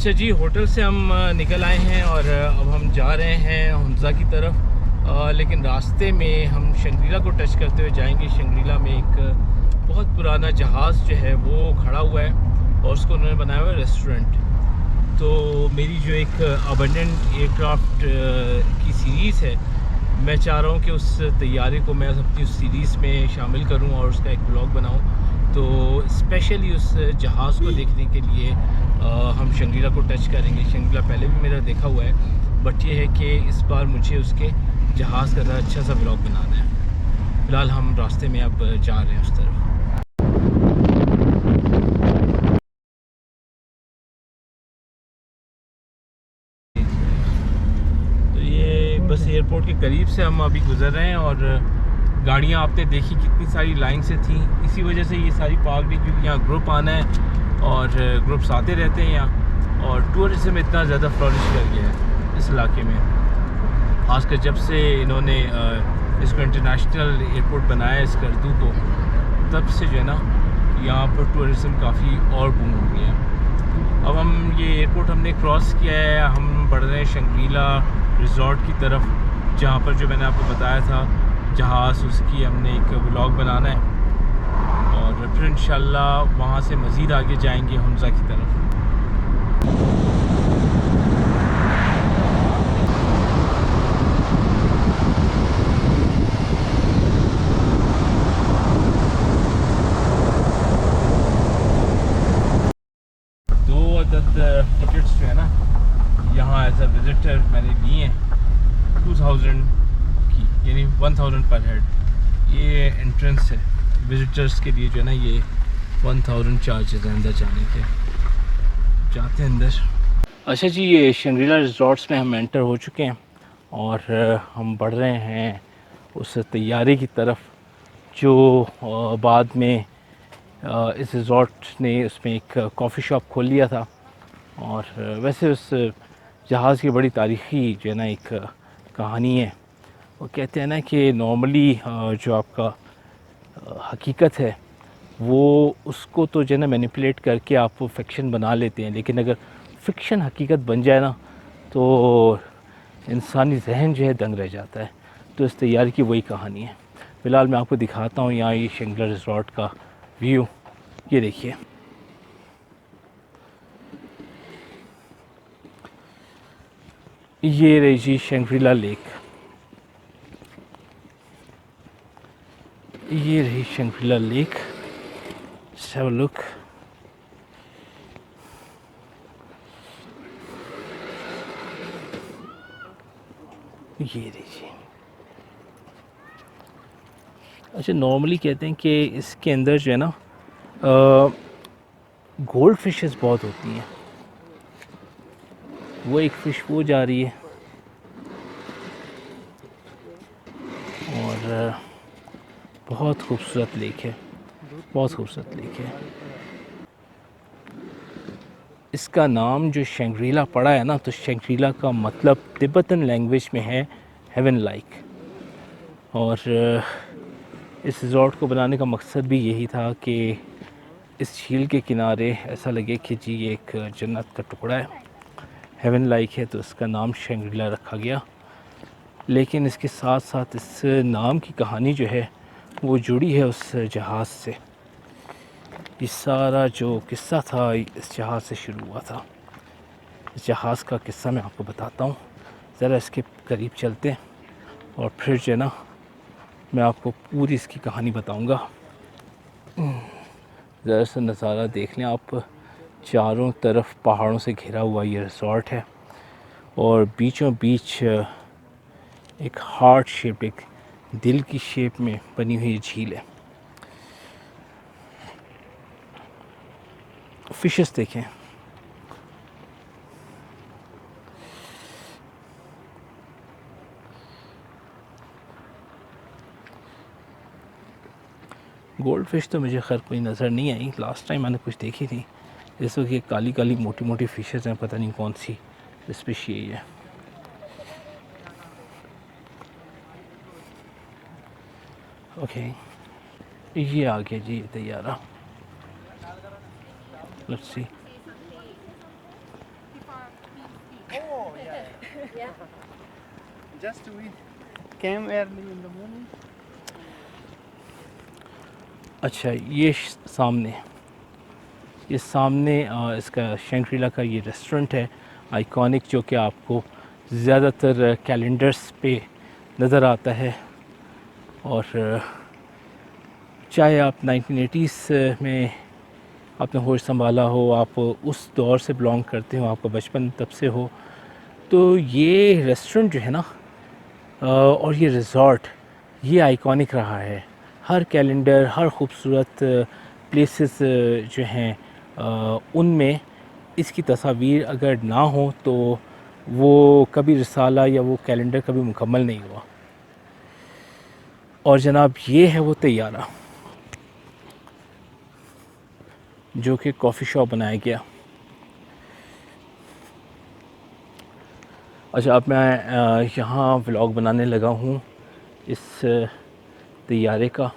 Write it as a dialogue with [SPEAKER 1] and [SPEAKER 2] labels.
[SPEAKER 1] अच्छा जी, होटल से हम निकल आए हैं और अब हम जा रहे हैं हुंज़ा की तरफ। लेकिन रास्ते में हम शंग्रीला को टच करते हुए जाएंगे। शंग्रीला में एक बहुत पुराना जहाज़ जो है वो खड़ा हुआ है और उसको उन्होंने बनाया हुआ है रेस्टोरेंट। तो मेरी जो एक अबंडेंट एयरक्राफ्ट की सीरीज़ है, मैं चाह रहा हूँ कि उस तैयारी को मैं अपनी उस सीरीज़ में शामिल करूँ और उसका एक ब्लॉग बनाऊँ। तो स्पेशली उस जहाज़ को देखने के लिए हम शंग्रीला को टच करेंगे। शंग्रीला पहले भी मेरा देखा हुआ है, बट ये है कि इस बार मुझे उसके जहाज़ का अच्छा सा ब्लॉग बनाना है। फ़िलहाल हम रास्ते में अब जा रहे हैं उस तरफ। तो ये बस एयरपोर्ट के करीब से हम अभी गुज़र रहे हैं और गाड़ियाँ आपने देखी कितनी सारी लाइन से थी। इसी वजह से ये सारी पार्क भी, क्योंकि यहाँ ग्रुप आना है और ग्रुप्स आते रहते हैं यहाँ, और टूरिज़म इतना ज़्यादा फ्लॉरिश कर गया है इस इलाके में। खासकर जब से इन्होंने इसको इंटरनेशनल एयरपोर्ट बनाया है स्कर्दू को, तब से जो है ना यहाँ पर टूरिज़म काफ़ी और बूम हो गया है। अब हम ये एयरपोर्ट हमने क्रॉस किया है, हम बढ़ रहे हैं शंग्रीला रिज़ॉर्ट की तरफ, जहाँ पर जो मैंने आपको बताया था जहाज़, उसकी हमने एक व्लॉग बनाना है और फिर इंशाल्लाह वहाँ से मज़ीद आगे जाएंगे हुंज़ा की तरफ। दो अदद टिकट्स जो है ना यहाँ एज अ विज़िटर मैंने लिए हैं 2000 की, यानी 1000 पर हेड। ये एंट्रेंस है विज़िटर्स के लिए जो है ना, ये 1000 चार्जेस हैं अंदर जाने के। जाते हैं अंदर। अच्छा जी, ये शंग्रीला रिज़ॉर्ट्स में हम एंटर हो चुके हैं और हम बढ़ रहे हैं उस तैयारी की तरफ जो बाद में इस रिज़ॉर्ट ने उसमें एक कॉफ़ी शॉप खोल लिया था। और वैसे उस जहाज़ की बड़ी तारीख़ी जो है ना एक कहानी है। वो कहते हैं ना कि नॉर्मली जो आपका हकीकत है वो उसको तो जो है ना मैनिपुलेट करके आप वो फिक्शन बना लेते हैं, लेकिन अगर फिक्शन हकीकत बन जाए ना तो इंसानी जहन जो है दंग रह जाता है। तो इस तैयारी की वही कहानी है। फ़िलहाल मैं आपको दिखाता हूँ यहाँ ये शंग्रीला रिज़ॉर्ट का व्यू। ये देखिए, ये रही जी शंग्रीला लेक। ये रही Shangrila lake. Just have a look. ये देखिए। अच्छा, नॉर्मली कहते हैं कि इसके अंदर जो है ना गोल्ड फिशेस बहुत होती हैं। वो एक फ़िश वो जा रही है और बहुत खूबसूरत लेक है, बहुत खूबसूरत लेक है। इसका नाम जो शंग्रीला पड़ा है ना, तो शंग्रीला का मतलब तिब्बतन लैंग्वेज में है हेवन लाइक। और इस रिज़ॉर्ट को बनाने का मकसद भी यही था कि इस झील के किनारे ऐसा लगे कि जी ये एक जन्नत का टुकड़ा है, हेवन लाइक है, तो इसका नाम शंग्रीला रखा गया। लेकिन इसके साथ साथ इस नाम की कहानी जो है वो जुड़ी है उस जहाज़ से। ये सारा जो किस्सा था इस जहाज़ से शुरू हुआ था। इस जहाज़ का किस्सा मैं आपको बताता हूँ, ज़रा इसके करीब चलते हैं और फिर जो है ना मैं आपको पूरी इसकी कहानी बताऊँगा। ज़रा सा नज़ारा देख लें आप, चारों तरफ पहाड़ों से घिरा हुआ ये रिज़ॉर्ट है और बीचों बीच एक हार्ट शेप, एक दिल की शेप में बनी हुई झील है। फिशेस देखें, गोल्ड फिश तो मुझे खैर कोई नज़र नहीं आई। लास्ट टाइम मैंने कुछ देखी थी, जैसे कि काली काली मोटी मोटी फिशेस हैं, पता नहीं कौन सी स्पीशी है। ओके, ये आ गया जी ये तैयारा। Let's see.
[SPEAKER 2] Just we came early in the morning.
[SPEAKER 1] अच्छा ये सामने इसका शैंग्रीला का ये रेस्टोरेंट है आइकॉनिक, जो कि आपको ज़्यादातर कैलेंडर्स पे नज़र आता है। और चाहे आप 1980s में आपने होश संभाला हो, आप उस दौर से बिलोंग करते हो, आपका बचपन तब से हो, तो ये रेस्टोरेंट जो है ना और ये रिज़ॉर्ट ये आइकॉनिक रहा है। हर कैलेंडर, हर खूबसूरत प्लेसेस जो हैं उनमें इसकी तस्वीर अगर ना हो तो वो कभी रिसाला या वो कैलेंडर कभी मुकम्मल नहीं हुआ। और जनाब ये है वो तैयारा जो कि कॉफ़ी शॉप बनाया गया। अच्छा, अब मैं यहाँ व्लॉग बनाने लगा हूँ इस तैयारे का।